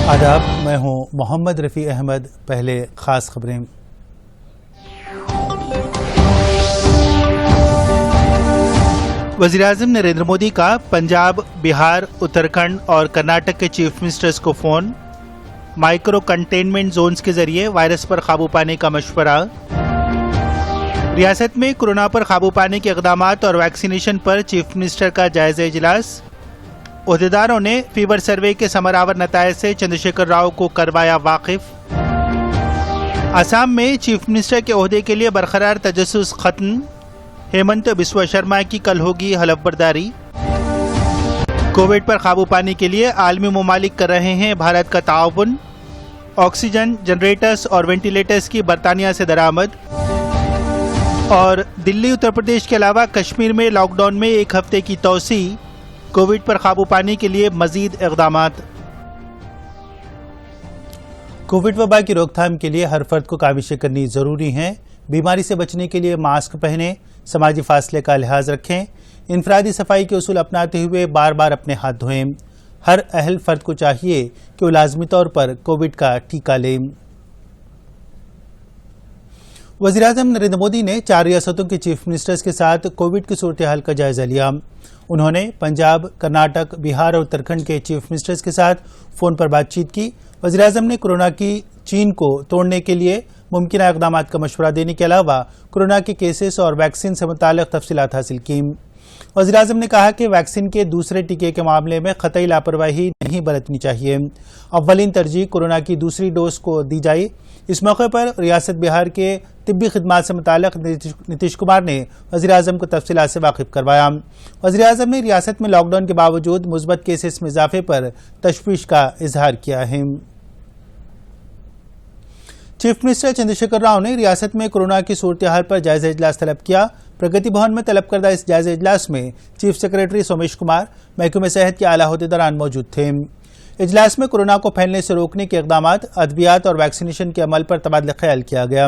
آداب، میں ہوں محمد رفیع احمد۔ پہلے خاص خبریں۔ وزیراعظم نریندر مودی کا پنجاب، بہار، اتراکھنڈ اور کرناٹک کے چیف منسٹرز کو فون۔ مائکرو کنٹینمنٹ زونز کے ذریعے وائرس پر قابو پانے کا مشورہ۔ ریاست میں کورونا پر قابو پانے کے اقدامات اور ویکسینیشن پر چیف منسٹر کا جائزہ اجلاس۔ عہدیداروں نے فیور سروے کے ثمرآور نتائج سے چندر شیکھر راؤ کو کروایا واقف۔ آسام میں چیف منسٹر کے عہدے کے لیے برقرار تجسس ختم۔ ہیمنت بسوا شرما کی کل ہوگی حلف برداری۔ کووڈ پر قابو پانے کے لیے عالمی ممالک کر رہے ہیں بھارت کا تعاون۔ آکسیجن جنریٹرز اور وینٹیلیٹرز کی برطانیہ سے درآمد۔ اور دلی، اتر پردیش کے علاوہ کشمیر میں لاک ڈاؤن میں ایک ہفتے کی توسیع۔ کووڈ پر قابو پانے کے لیے مزید اقدامات۔ کووڈ وبا کی روک تھام کے لیے ہر فرد کو کاوشیں کرنی ضروری ہیں۔ بیماری سے بچنے کے لیے ماسک پہنیں، سماجی فاصلے کا لحاظ رکھیں، انفرادی صفائی کے اصول اپناتے ہوئے بار بار اپنے ہاتھ دھوئیں۔ ہر اہل فرد کو چاہیے کہ وہ لازمی طور پر کووڈ کا ٹیکہ لیں۔ وزیراعظم نریندر مودی نے 4 ریاستوں کے چیف منسٹرز کے ساتھ کووڈ کی صورتحال کا جائزہ لیا۔ انہوں نے پنجاب، کرناٹک، بہار اور اتراکھنڈ کے چیف منسٹرز کے ساتھ فون پر بات چیت کی۔ وزیراعظم نے کورونا کی چین کو توڑنے کے لیے ممکنہ اقدامات کا مشورہ دینے کے علاوہ کورونا کے کیسز اور ویکسین سے متعلق تفصیلات حاصل کی۔ وزیراعظم نے کہا کہ ویکسین کے دوسرے ٹیکے کے معاملے میں قطعی لاپرواہی نہیں برتنی چاہیے۔ اولین ترجیح کورونا کی دوسری ڈوز کو دی جائے۔ اس موقع پر ریاست بہار کے طبی خدمات سے متعلق نتیش کمار نے وزیراعظم کو تفصیلات سے واقف کروایا۔ وزیراعظم نے ریاست میں لاک ڈاؤن کے باوجود مثبت کیسز میں اضافے پر تشویش کا اظہار کیا ہے۔ چیف منسٹر چندر شیکھر راؤ نے ریاست میں کورونا کی صورتحال پر جائزہ اجلاس طلب کیا۔ پرگتی بھون میں طلب کردہ اس جائزہ اجلاس میں چیف سیکریٹری سومیش کمار، محکمہ صحت کے اعلیٰ عہدیداران موجود تھے۔ اجلاس میں کورونا کو پھیلنے سے روکنے کے اقدامات، ادویات اور ویکسینیشن کے عمل پر تبادلہ خیال کیا گیا۔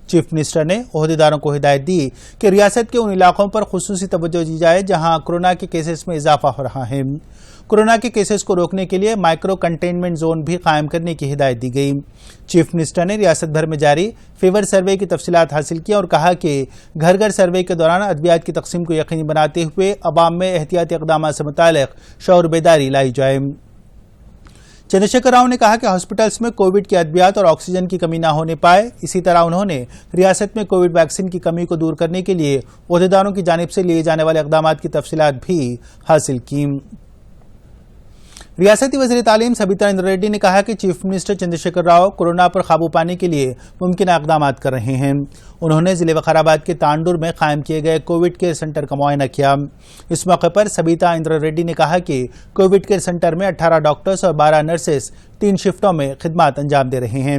چیف منسٹر نے عہدیداروں کو ہدایت دی کہ ریاست کے ان علاقوں پر خصوصی توجہ دی جائے جہاں کورونا کے کیسز میں اضافہ ہو رہا ہے۔ کورونا کے کیسز کو روکنے کے لیے مائکرو کنٹینمنٹ زون بھی قائم کرنے کی ہدایت دی گئی۔ چیف منسٹر نے ریاست بھر میں جاری فیور سروے کی تفصیلات حاصل کی اور کہا کہ گھر گھر سروے کے دوران ادویات کی تقسیم کو یقینی بناتے ہوئے عوام میں احتیاطی اقدامات سے متعلق شعور بیداری لائی جائے۔ چندر شیکھر راؤ نے کہا کہ ہاسپٹلس میں کووڈ کی ادویات اور آکسیجن کی کمی نہ ہونے پائے۔ اسی طرح انہوں نے ریاست میں کووڈ ویکسین کی کمی کو دور کرنے کے لیے عہدیداروں کی جانب سے لیے جانے والے اقدامات کی تفصیلات بھی حاصل کی۔ ریاستی وزیر تعلیم سبیتا اندرا ریڈی نے کہا کہ chief minister Chandra Shekhar Rao corona پر قابو پانے کے لیے ممکنہ اقدامات کر رہے ہیں۔ انہوں نے ضلع وقار آباد کے تانڈور میں قائم کیے گئے کووڈ کیئر سینٹر کا معائنہ کیا۔ اس موقع پر سبیتا اندرا ریڈی نے کہا کہ کووڈ کیئر سینٹر میں 18 ڈاکٹرز اور 12 نرسز 3 شفٹوں میں خدمات انجام دے رہے ہیں۔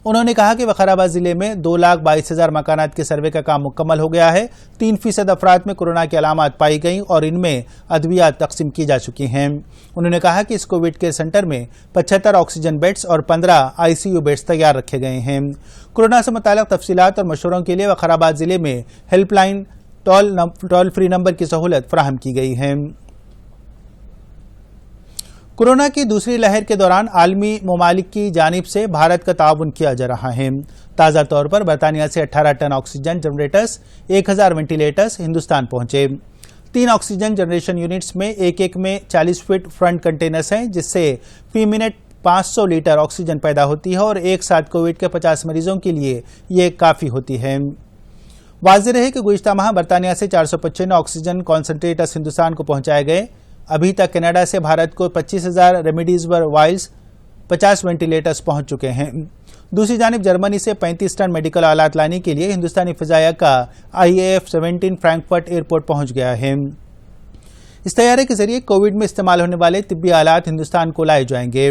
انہوں نے کہا کہ وقار آباد ضلع میں 2,22,000 مکانات کے سروے کا کام مکمل ہو گیا ہے۔ 3% افراد میں کورونا کی علامات پائی گئیں اور ان میں ادویات تقسیم کی جا چکی ہیں۔ انہوں نے کہا کہ اس کووڈ کیئر سینٹر میں 75 آکسیجن بیڈز اور 15 ICU بیڈز تیار رکھے گئے ہیں۔ کورونا سے متعلق تفصیلات اور مشوروں کے لیے وقار آباد ضلع میں help line toll free number کی سہولت فراہم کی گئی ہے۔ کورونا کی دوسری لہر کے دوران عالمی ممالک کی جانب سے بھارت کا تعاون کیا جا رہا ہے۔ تازہ طور پر برطانیہ سے 18 ton oxygen generators, 1000 ventilators Hindustan پہنچے۔ 3 آکسیجن جنریشن یونٹس میں ایک میں 40 فٹ فرنٹ کنٹینرز ہیں جس سے فی منٹ 500 لیٹر آکسیجن پیدا ہوتی ہے اور ایک ساتھ کووڈ کے 50 مریضوں کے لیے یہ کافی ہوتی ہے۔ واضح رہے کہ گزشتہ ماہ برطانیہ سے 495 آکسیجن کانسنٹریٹرز ہندوستان کو پہنچائے گئے۔ ابھی تک کینیڈا سے بھارت کو 25,000 ریمڈیزور وائلز، 50 وینٹیلیٹرز پہنچ چکے ہیں۔ دوسری جانب جرمنی سے 35 ٹن میڈیکل آلات لانے کے لیے ہندوستانی فضائیہ کا IAF-17 فرینکفرٹ ایئرپورٹ پہنچ گیا ہے۔ اس طیارے کے ذریعے کووڈ میں استعمال ہونے والے طبی آلات ہندوستان کو لائے جائیں گے۔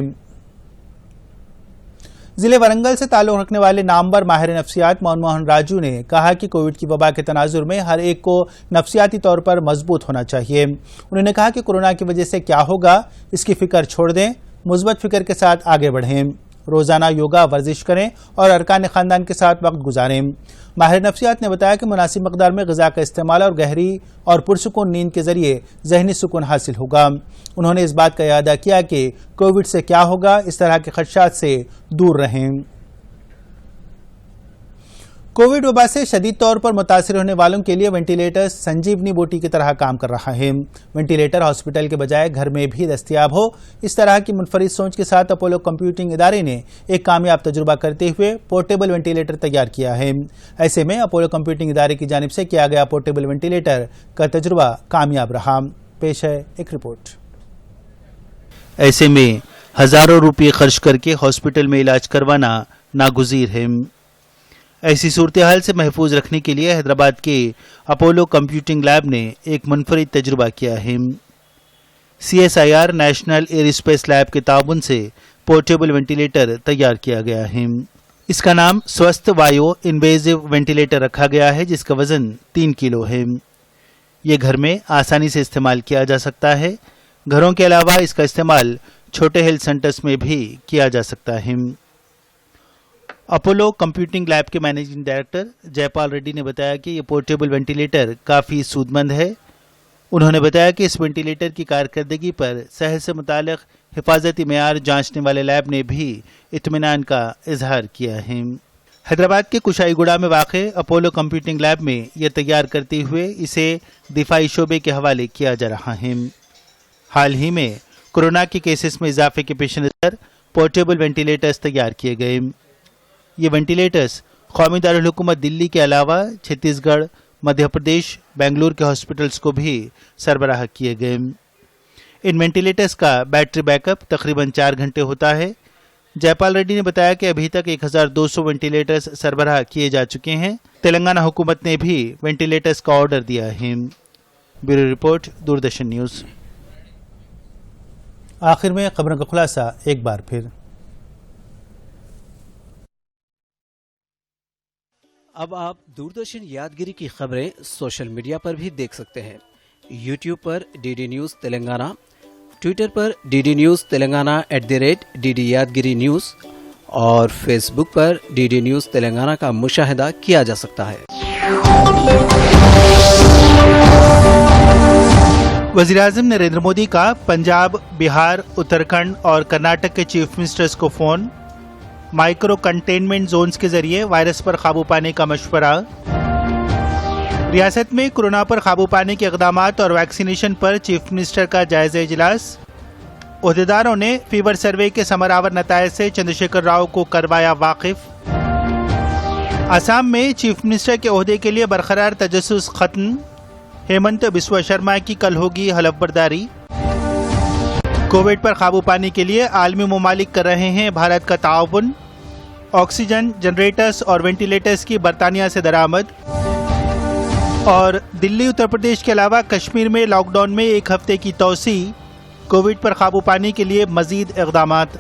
ضلع ورنگل سے تعلق رکھنے والے نامور ماہر نفسیات منموہن راجو نے کہا کہ کووڈ کی وبا کے تناظر میں ہر ایک کو نفسیاتی طور پر مضبوط ہونا چاہیے۔ انہوں نے کہا کہ کورونا کی وجہ سے کیا ہوگا اس کی فکر چھوڑ دیں، مثبت فکر کے ساتھ آگے بڑھیں، روزانہ یوگا ورزش کریں اور ارکان خاندان کے ساتھ وقت گزاریں۔ ماہر نفسیات نے بتایا کہ مناسب مقدار میں غذا کا استعمال اور گہری اور پرسکون نیند کے ذریعے ذہنی سکون حاصل ہوگا۔ انہوں نے اس بات کا اعادہ کیا کہ کووڈ سے کیا ہوگا، اس طرح کے خدشات سے دور رہیں۔ کووڈ وبا سے شدید طور پر متاثر ہونے والوں کے لیے وینٹیلیٹر سنجیونی بوٹی کی طرح کام کر رہا ہے۔ وینٹیلیٹر ہاسپٹل کے بجائے گھر میں بھی دستیاب ہو، اس طرح کی منفرد سوچ کے ساتھ اپولو کمپیوٹنگ ادارے نے ایک کامیاب تجربہ کرتے ہوئے پورٹیبل وینٹیلیٹر تیار کیا ہے۔ ایسے میں اپولو کمپیوٹنگ ادارے کی جانب سے کیا گیا پورٹیبل وینٹیلیٹر کا تجربہ کامیاب رہا۔ پیش ہے ایک رپورٹ۔ ایسے میں ہزاروں روپے خرچ کر کے ہاسپٹل میں علاج کروانا ناگزیر ہے۔ ایسی صورتحال سے محفوظ رکھنے کے لیے حیدرآباد کے اپولو کمپیوٹنگ لیب نے ایک منفرد تجربہ کیا ہے۔ CSIR national air space lab کے تعاون سے پورٹیبل وینٹیلیٹر تیار کیا گیا ہے۔ اس کا نام سوستھ وایو انویزیو وینٹیلیٹر رکھا گیا ہے، جس کا وزن 3 کلو ہے۔ یہ گھر میں آسانی سے استعمال کیا جا سکتا ہے۔ گھروں کے علاوہ اس کا استعمال چھوٹے ہیلتھ سینٹرز میں بھی کیا جا سکتا ہے۔ اپولو کمپیوٹنگ لیب کے مینیجنگ ڈائریکٹر جے پال ریڈی نے بتایا کہ یہ پورٹیبل وینٹیلیٹر کافی سود مند ہے۔ انہوں نے بتایا کہ اس وینٹیلیٹر کی کارکردگی پر صحت سے متعلق حفاظتی معیار جانچنے والے لیب نے بھی اطمینان کا اظہار کیا ہے۔ حیدرآباد کے کشائی گوڑہ میں واقع اپولو کمپیوٹنگ لیب میں یہ تیار کرتے ہوئے اسے دفاعی شعبے کے حوالے کیا جا رہا ہے۔ حال ہی میں کورونا کے کیسز میں اضافے کے پیش نظر پورٹیبل وینٹیلیٹرز تیار کیے گئے۔ یہ وینٹیلیٹرز قومی دارالحکومت دلی کے علاوہ چھتیس گڑھ، مدھیہ پردیش، بنگلور کے ہاسپٹلز کو بھی سربراہ کیے گئے۔ ان وینٹیلیٹرز کا بیٹری بیک اپ تقریباً 4 گھنٹے ہوتا ہے۔ جے پال ریڈی نے بتایا کہ ابھی تک 1200 وینٹیلیٹرز سربراہ کیے جا چکے ہیں۔ تلنگانہ حکومت نے بھی وینٹیلیٹرز کا آرڈر دیا ہے۔ Bureau report, Doordarshan news. آخر میں خبروں کا خلاصہ ایک بار پھر۔ اب آپ دوردرشن یادگیری کی خبریں سوشل میڈیا پر بھی دیکھ سکتے ہیں۔ یوٹیوب پر DD نیوز تلنگانہ، ٹویٹر پر DD news Telangana @DD Yadagiri news اور فیس بک پر DD نیوز تلنگانہ کا مشاہدہ کیا جا سکتا ہے۔ وزیراعظم نریندر مودی کا پنجاب، بہار، اتراکھنڈ اور کرناٹک کے چیف منسٹرز کو فون، مائکرو کنٹینمنٹ زونز کے ذریعے وائرس پر قابو پانے کا مشورہ۔ ریاست میں کورونا پر قابو پانے کے اقدامات اور ویکسینیشن پر چیف منسٹر کا جائزہ اجلاس۔ عہدیداروں نے فیور سروے کے ثمر آور نتائج سے چندرشیکھر راؤ کو کروایا واقف۔ آسام میں چیف منسٹر کے عہدے کے لیے برقرار تجسس ختم، ہیمنت بسوا شرما کی کل ہوگی حلف برداری۔ کووڈ پر قابو پانے کے لیے عالمی ممالک کر رہے ہیں بھارت کا تعاون، آکسیجن جنریٹرز اور وینٹیلیٹرز کی برطانیہ سے درآمد۔ اور دلی، اتر پردیش کے علاوہ کشمیر میں لاک ڈاؤن میں 1 ہفتے کی توسیع، کووڈ پر قابو پانے کے لیے مزید اقدامات۔